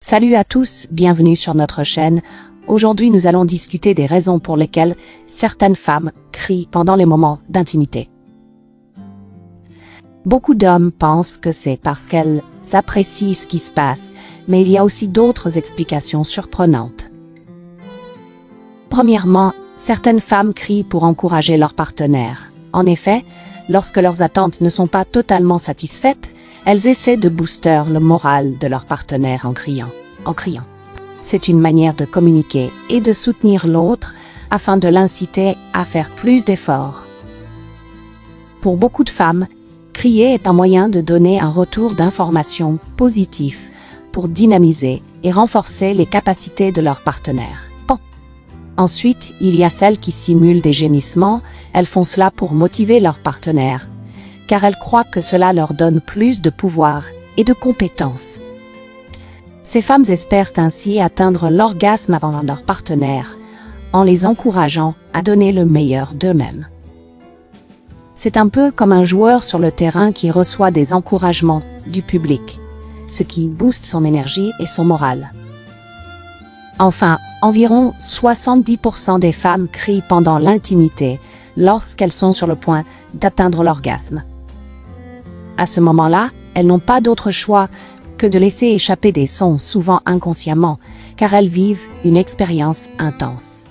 Salut à tous, bienvenue sur notre chaîne. Aujourd'hui nous allons discuter des raisons pour lesquelles certaines femmes crient pendant les moments d'intimité. Beaucoup d'hommes pensent que c'est parce qu'elles apprécient ce qui se passe, mais il y a aussi d'autres explications surprenantes. Premièrement, certaines femmes crient pour encourager leur partenaire. En effet, lorsque leurs attentes ne sont pas totalement satisfaites, elles essaient de booster le moral de leur partenaire en criant. C'est une manière de communiquer et de soutenir l'autre afin de l'inciter à faire plus d'efforts. Pour beaucoup de femmes, crier est un moyen de donner un retour d'information positif pour dynamiser et renforcer les capacités de leur partenaire. Ensuite, il y a celles qui simulent des gémissements, elles font cela pour motiver leur partenaire, car elles croient que cela leur donne plus de pouvoir et de compétences. Ces femmes espèrent ainsi atteindre l'orgasme avant leur partenaire, en les encourageant à donner le meilleur d'eux-mêmes. C'est un peu comme un joueur sur le terrain qui reçoit des encouragements du public, ce qui booste son énergie et son moral. Enfin, environ 70% des femmes crient pendant l'intimité lorsqu'elles sont sur le point d'atteindre l'orgasme. À ce moment-là, elles n'ont pas d'autre choix que de laisser échapper des sons, souvent inconsciemment, car elles vivent une expérience intense.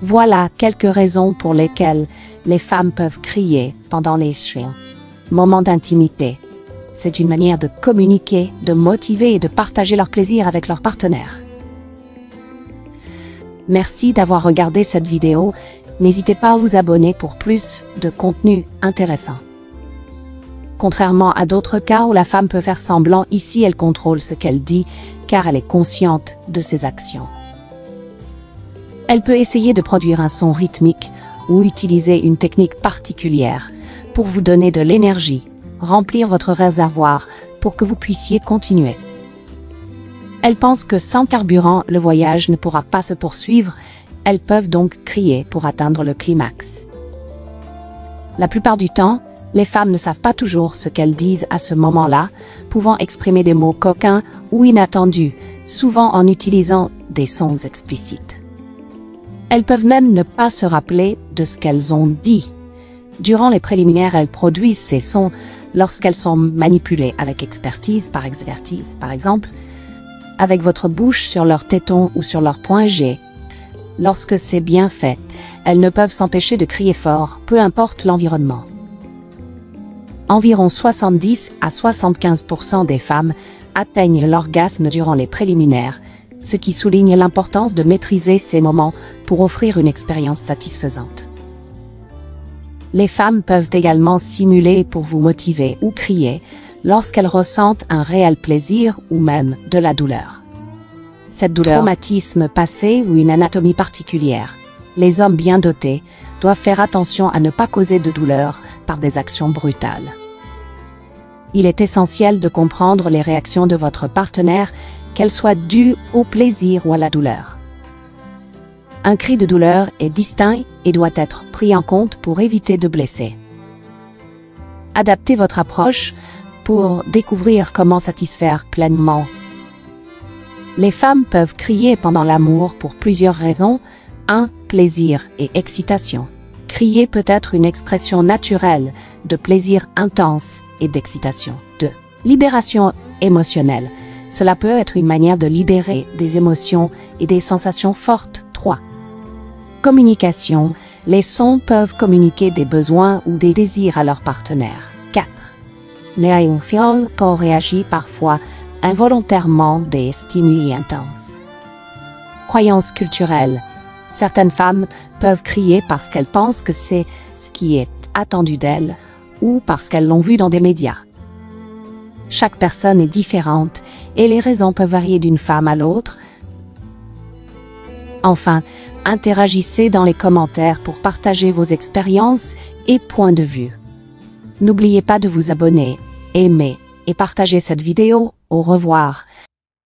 Voilà quelques raisons pour lesquelles les femmes peuvent crier pendant les moments d'intimité. C'est une manière de communiquer, de motiver et de partager leur plaisir avec leur partenaire. Merci d'avoir regardé cette vidéo. N'hésitez pas à vous abonner pour plus de contenu intéressant. Contrairement à d'autres cas où la femme peut faire semblant, ici elle contrôle ce qu'elle dit car elle est consciente de ses actions. Elle peut essayer de produire un son rythmique ou utiliser une technique particulière pour vous donner de l'énergie, remplir votre réservoir pour que vous puissiez continuer. Elles pensent que sans carburant, le voyage ne pourra pas se poursuivre, elles peuvent donc crier pour atteindre le climax. La plupart du temps, les femmes ne savent pas toujours ce qu'elles disent à ce moment-là, pouvant exprimer des mots coquins ou inattendus, souvent en utilisant des sons explicites. Elles peuvent même ne pas se rappeler de ce qu'elles ont dit. Durant les préliminaires, elles produisent ces sons lorsqu'elles sont manipulées avec expertise, par exemple, avec votre bouche sur leur téton ou sur leur point G. Lorsque c'est bien fait, elles ne peuvent s'empêcher de crier fort, peu importe l'environnement. Environ 70 à 75% des femmes atteignent l'orgasme durant les préliminaires, ce qui souligne l'importance de maîtriser ces moments pour offrir une expérience satisfaisante. Les femmes peuvent également simuler pour vous motiver ou crier lorsqu'elles ressentent un réel plaisir ou même de la douleur. Cette douleur, traumatisme passé ou une anatomie particulière. Les hommes bien dotés doivent faire attention à ne pas causer de douleur par des actions brutales. Il est essentiel de comprendre les réactions de votre partenaire, qu'elles soient dues au plaisir ou à la douleur. Un cri de douleur est distinct et doit être pris en compte pour éviter de blesser. Adaptez votre approche pour découvrir comment satisfaire pleinement. Les femmes peuvent crier pendant l'amour pour plusieurs raisons. 1. Plaisir et excitation. Crier peut être une expression naturelle de plaisir intense et d'excitation. 2. Libération émotionnelle. Cela peut être une manière de libérer des émotions et des sensations fortes. 3. Communication. Les sons peuvent communiquer des besoins ou des désirs à leur partenaire. 4. Les filles peuvent réagir parfois involontairement des stimuli intenses. Croyances culturelles. Certaines femmes peuvent crier parce qu'elles pensent que c'est ce qui est attendu d'elles ou parce qu'elles l'ont vu dans des médias. Chaque personne est différente et les raisons peuvent varier d'une femme à l'autre. Enfin, interagissez dans les commentaires pour partager vos expériences et points de vue. N'oubliez pas de vous abonner, aimer et partager cette vidéo. Au revoir.